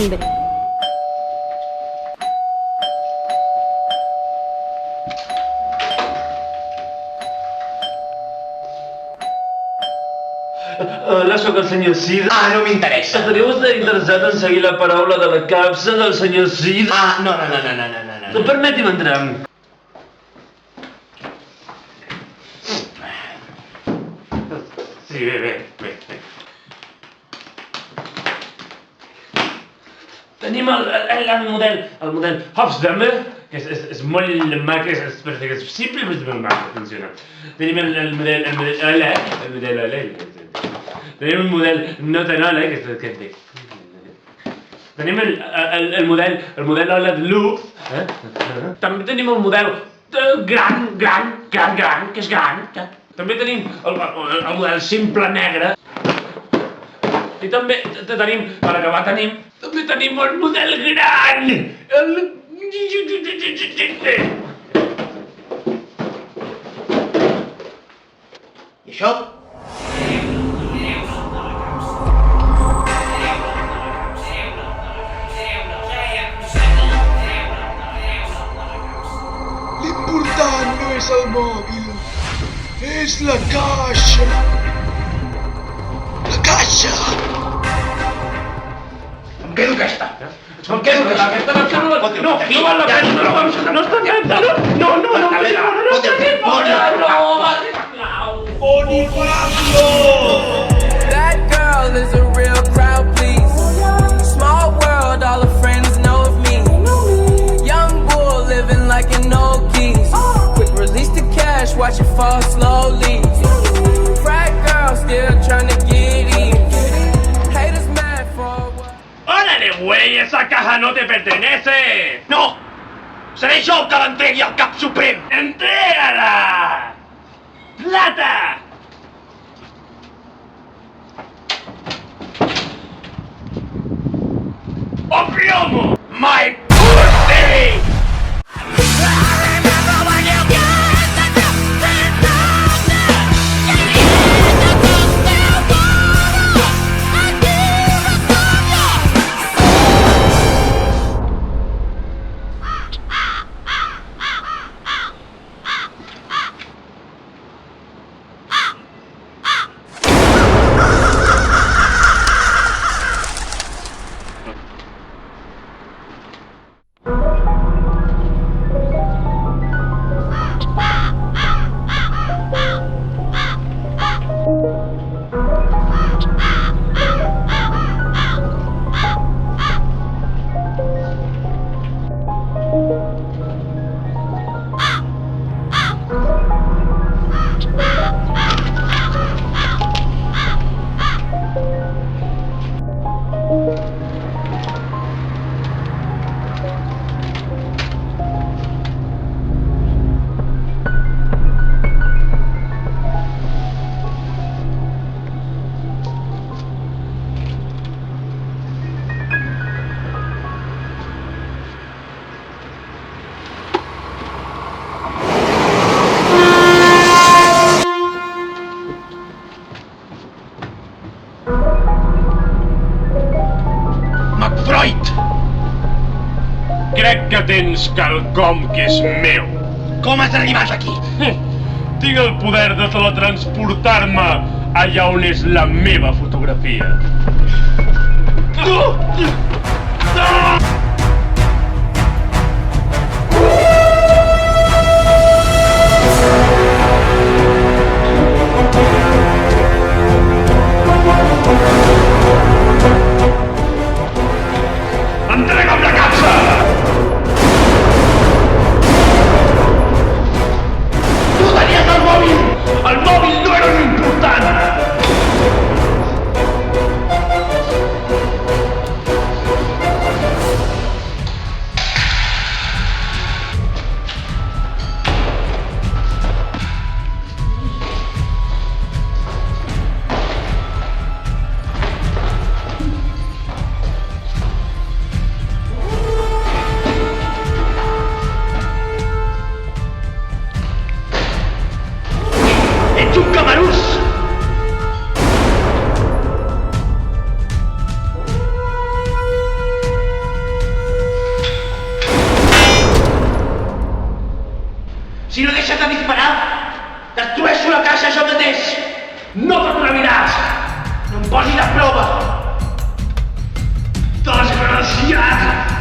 timbre. Hola, sóc el senyor Cid. No m'interessa. Estaria vostè interessat en seguir la paraula de la capsa del senyor Cid? No. Permeti'm entrar. Sí, bé. Tenim el model Hofstammer, que és molt mac, és perfecte, és simple però és molt mac, funciona. Tenim el model Ole, tenim un model no tan Ole, que és aquest bé. Tenim el model Ole de Lux, també tenim el model gran, que és gran. També tenim el model simple negre. I també tenim, per acabar també tenim el model gran! I això? L'important no és el mòbil, és la caixa. La caixa! Em quedo aquesta. No val la pena, no està net, That girl is a real crowd, please. Small world, all her friends know of me. Young bull living like an old geese. Quick release the cash, watch it fall slowly. Frat girl still trying to get in. Haters mad for what? ¡Órale, güey! ¡Esa caja no te pertenece! No! Seré jo el que l'entregui al cap suprem! ¡Entrégala! ¡Plata! ¡O plomo! ¡My pussy! Crec que tens quelcom que és meu. Com has arribat aquí? Tinc el poder de teletransportar-me allà on és la meva fotografia. Entrega'm la capsa! Tu tenies el mòbil! El mòbil no era important! Si no deixes de disparar, destrueixo la caixa jo mateix! No t'atreviràs! No em posis a prova! Desgraciat!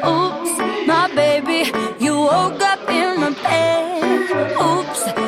Oops, my baby, you woke up in my bed. Oops,